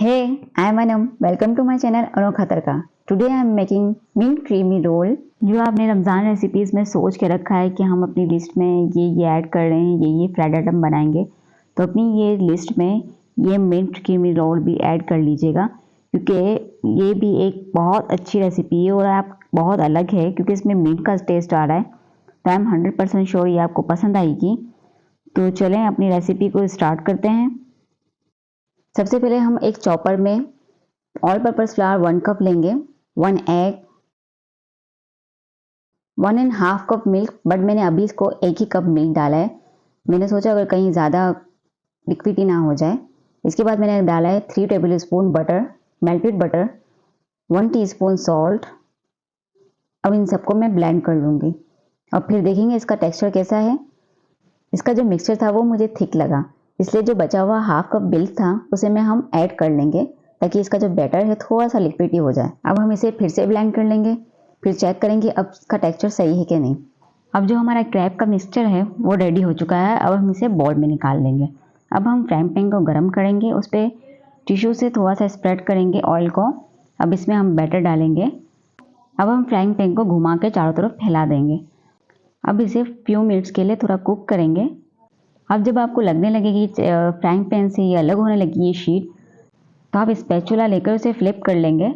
Hey, I'm Anam. Welcome to my channel अनोखा तड़का। Today I am making mint creamy roll। जो आपने Ramzan recipes में सोच के रखा है कि हम अपनी लिस्ट में ये ऐड कर रहे हैं, ये फ्राइड आइटम बनाएंगे, तो अपनी ये लिस्ट में ये मिंट क्रीमी रोल भी ऐड कर लीजिएगा, क्योंकि ये भी एक बहुत अच्छी रेसिपी है और आप बहुत अलग है क्योंकि इसमें मिंट का टेस्ट आ रहा है। तो आई एम 100% श्योर ये आपको पसंद आएगी। तो चलें अपनी रेसिपी को स्टार्ट करते हैं। सबसे पहले हम एक चॉपर में ऑल पर्पस फ्लावर 1 कप लेंगे, 1 एग, 1.5 कप मिल्क, बट मैंने अभी इसको 1 ही कप मिल्क डाला है। मैंने सोचा अगर कहीं ज़्यादा लिक्विडी ना हो जाए। इसके बाद मैंने डाला है 3 table spoon butter, melted butter, 1 teaspoon salt. अब इन सबको मैं ब्लेंड कर लूँगी और फिर देखेंगे इसका टेक्सचर कैसा है। इसका जो मिक्सचर था वो मुझे थिक लगा, इसलिए जो बचा हुआ 1/2 कप मिल्क था उसे में हम ऐड कर लेंगे ताकि इसका जो बैटर है थोड़ा सा लिक्विडी हो जाए। अब हम इसे फिर से ब्लेंड कर लेंगे, फिर चेक करेंगे अब इसका टेक्सचर सही है कि नहीं। अब जो हमारा क्रैब का मिक्सचर है वो रेडी हो चुका है। अब हम इसे बॉल में निकाल लेंगे। अब हम फ्राइंग पैन को गर्म करेंगे, उस पर टिश्यू से थोड़ा सा स्प्रेड करेंगे ऑयल को। अब इसमें हम बैटर डालेंगे। अब हम फ्राइंग पैन को घुमा के चारों तरफ फैला देंगे। अब इसे फ्यू मिनट्स के लिए थोड़ा कुक करेंगे। अब जब आपको लगने लगेगी फ्राइंग पैन से ये अलग होने लगी ये शीट, तो आप स्पैचुला लेकर उसे फ्लिप कर लेंगे।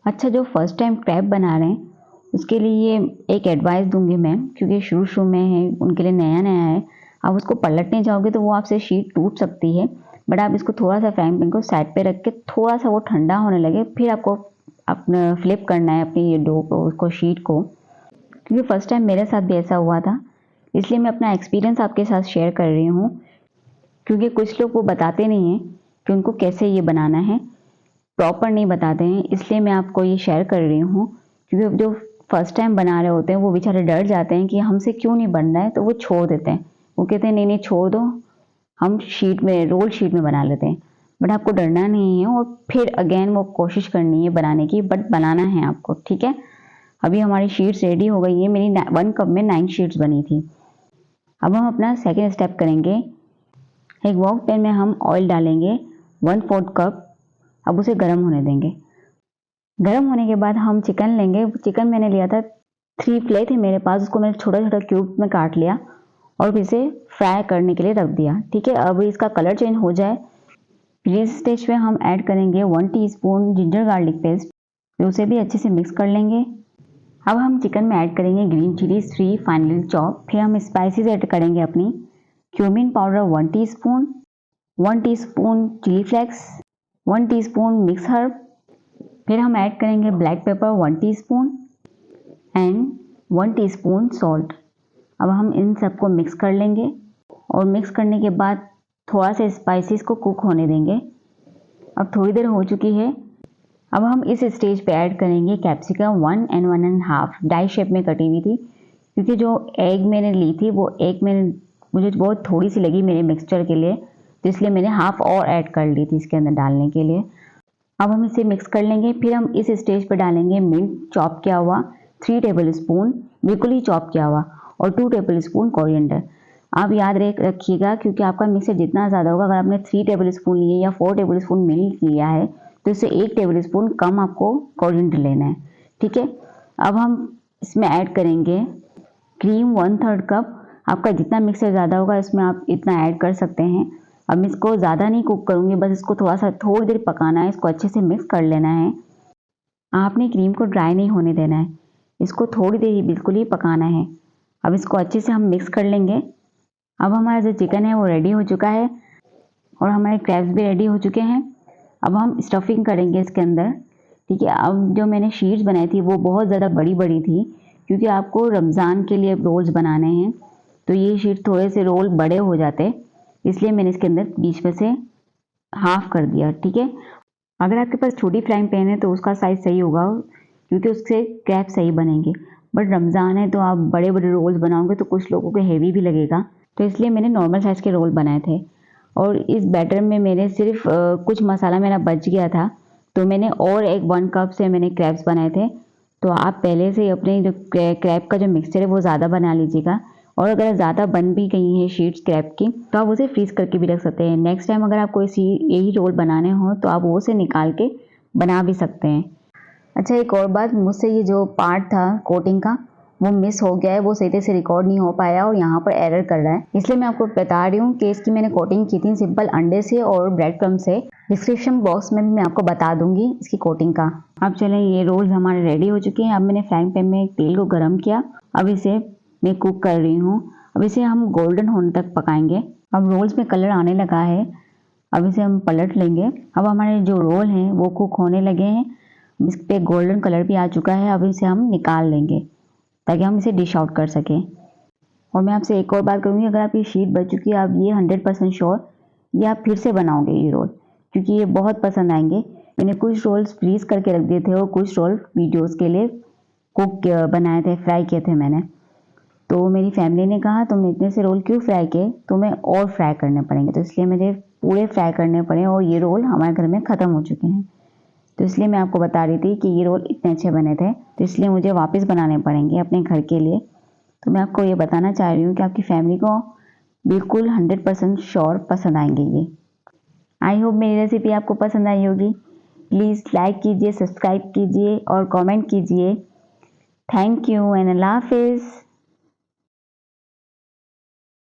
अच्छा, जो फर्स्ट टाइम क्रैब बना रहे हैं उसके लिए एक एडवाइस दूंगी मैं, क्योंकि शुरू में है, उनके लिए नया नया है। आप उसको पलटने जाओगे तो वो आपसे शीट टूट सकती है, बट आप इसको थोड़ा सा फ्राइंग पैन को साइड पे रख के थोड़ा सा वो ठंडा होने लगे फिर आपको अपना फ्लिप करना है अपनी ये डो को, उसको शीट को। क्योंकि फर्स्ट टाइम मेरे साथ भी ऐसा हुआ था, इसलिए मैं अपना एक्सपीरियंस आपके साथ शेयर कर रही हूँ। क्योंकि कुछ लोग वो बताते नहीं हैं कि उनको कैसे ये बनाना है, प्रॉपर नहीं बताते हैं, इसलिए मैं आपको ये शेयर कर रही हूँ। क्योंकि जो फर्स्ट टाइम बना रहे होते हैं वो बेचारे डर जाते हैं कि हमसे क्यों नहीं बन रहा है, तो वो छोड़ देते हैं। वो कहते हैं नहीं नहीं छोड़ दो, हम शीट में रोल शीट में बना लेते हैं। बट आपको डरना नहीं है और फिर अगेन वो कोशिश करनी है बनाने की, बट बनाना है आपको, ठीक है। अभी हमारी शीट्स रेडी हो गई है। मेरी 1 कप में 9 शीट्स बनी थी। अब हम अपना सेकेंड स्टेप करेंगे। एक वॉक पैन में हम ऑयल डालेंगे 1/4 कप। अब उसे गर्म होने देंगे। गर्म होने के बाद हम चिकन लेंगे। चिकन मैंने लिया था 3 फिले थे मेरे पास, उसको मैंने छोटा छोटा क्यूब में काट लिया और फिर इसे फ्राई करने के लिए रख दिया, ठीक है। अब इसका कलर चेंज हो जाए, फिर इस स्टेज पे हम ऐड करेंगे 1 टीस्पून जिंजर गार्लिक पेस्ट, फिर उसे भी अच्छे से मिक्स कर लेंगे। अब हम चिकन में ऐड करेंगे ग्रीन चिलीज 3 फाइनली चॉप। फिर हम स्पाइसेस ऐड करेंगे अपनी cumin powder 1 teaspoon, 1 teaspoon chilli flakes, 1 teaspoon mix herb. फिर हम ऐड करेंगे black pepper 1 teaspoon and 1 teaspoon salt. अब हम इन सबको मिक्स कर लेंगे और मिक्स करने के बाद थोड़ा सा स्पाइसेस को कुक होने देंगे। अब थोड़ी देर हो चुकी है। अब हम इस स्टेज पे ऐड करेंगे कैप्सिकम 1 and 1.5 डाई शेप में कटी हुई थी। क्योंकि जो एग मैंने ली थी वो एग में मुझे बहुत थोड़ी सी लगी मेरे मिक्सचर के लिए, तो इसलिए मैंने हाफ और ऐड कर ली थी इसके अंदर डालने के लिए। अब हम इसे मिक्स कर लेंगे। फिर हम इस स्टेज पर डालेंगे मिंट चॉप किया हुआ 3 टेबल स्पून, बिल्कुल ही चॉप किया हुआ, और 2 टेबल स्पून कोरिएंडर। आप याद रखिएगा क्योंकि आपका मिक्सचर जितना ज़्यादा होगा, अगर आपने 3 टेबल स्पून लिए या 4 टेबल स्पून मिल्क लिया है तो इससे 1 टेबल स्पून कम आपको कोरिएंडर लेना है, ठीक है। अब हम इसमें ऐड करेंगे क्रीम 1/3 कप। आपका जितना मिक्सचर ज़्यादा होगा इसमें आप इतना ऐड कर सकते हैं। अब इसको ज़्यादा नहीं कुक करूँगी, बस इसको थोड़ा सा थोड़ी देर पकाना है, इसको अच्छे से मिक्स कर लेना है। आपने क्रीम को ड्राई नहीं होने देना है, इसको थोड़ी देर ही बिल्कुल ही पकाना है। अब इसको अच्छे से हम मिक्स कर लेंगे। अब हमारा जो चिकन है वो रेडी हो चुका है और हमारे क्रैब्स भी रेडी हो चुके हैं। अब हम स्टफिंग करेंगे इसके अंदर, ठीक है। अब जो मैंने शीट्स बनाई थी वो बहुत ज़्यादा बड़ी बड़ी थी, क्योंकि आपको रमज़ान के लिए रोल्स बनाने हैं, तो ये शीट थोड़े से रोल बड़े हो जाते, इसलिए मैंने इसके अंदर बीच में से हाफ कर दिया, ठीक है। अगर आपके पास छोटी फ्राइंग पैन है तो उसका साइज़ सही होगा, क्योंकि उससे क्रैब सही बनेंगे। बट रमज़ान है तो आप बड़े बड़े रोल्स बनाओगे तो कुछ लोगों को हेवी भी लगेगा, तो इसलिए मैंने नॉर्मल साइज़ के रोल बनाए थे। और इस बैटर में मैंने सिर्फ कुछ मसाला मेरा बच गया था, तो मैंने और एक 1 कप से मैंने क्रैब्स बनाए थे। तो आप पहले से अपने जो क्रैब का जो मिक्सचर है वो ज़्यादा बना लीजिएगा और अगर ज़्यादा बन भी गई हैं शीट्स क्रैप की तो आप उसे फ्रीज करके भी रख सकते हैं। नेक्स्ट टाइम अगर आपको यही रोल बनाने हो तो आप वो से निकाल के बना भी सकते हैं। अच्छा, एक और बात, मुझसे ये जो पार्ट था कोटिंग का वो मिस हो गया है, वो सही से रिकॉर्ड नहीं हो पाया और यहाँ पर एरर कर रहा है। इसलिए मैं आपको बता रही हूँ कि इसकी मैंने कोटिंग की थी सिंपल अंडे से और ब्रेड क्रम्ब से। डिस्क्रिप्शन बॉक्स में भी मैं आपको बता दूंगी इसकी कोटिंग का। अब चलें, ये रोल्स हमारे रेडी हो चुके हैं। अब मैंने फ्राइंग पैन में तेल को गर्म किया। अब इसे मैं कुक कर रही हूँ। अब इसे हम गोल्डन होने तक पकाएंगे। अब रोल्स में कलर आने लगा है। अब इसे हम पलट लेंगे। अब हमारे जो रोल हैं वो कुक होने लगे हैं। इस पे गोल्डन कलर भी आ चुका है। अब इसे हम निकाल लेंगे ताकि हम इसे डिश आउट कर सकें। और मैं आपसे एक और बात करूँगी, अगर आपकी शीट बच चुकी है, आप ये 100% श्योर ये आप फिर से बनाओगे ये रोल, क्योंकि ये बहुत पसंद आएंगे। मैंने कुछ रोल्स फ्रीज करके रख दिए थे और कुछ रोल वीडियोस के लिए कुक बनाए थे, फ्राई किए थे मैंने। तो मेरी फैमिली ने कहा तुमने इतने से रोल क्यों फ्राई किए, तुम्हें और फ्राई करने पड़ेंगे। तो इसलिए मुझे पूरे फ्राई करने पड़े और ये रोल हमारे घर में ख़त्म हो चुके हैं। तो इसलिए मैं आपको बता रही थी कि ये रोल इतने अच्छे बने थे, तो इसलिए मुझे वापस बनाने पड़ेंगे अपने घर के लिए। तो मैं आपको ये बताना चाह रही हूँ कि आपकी फैमिली को बिल्कुल 100% श्योर पसंद आएंगे ये। आई होप मेरी रेसिपी आपको पसंद आई होगी। प्लीज़ लाइक कीजिए, सब्सक्राइब कीजिए और कमेंट कीजिए। थैंक यू एंड अल्लाह हाफिज़।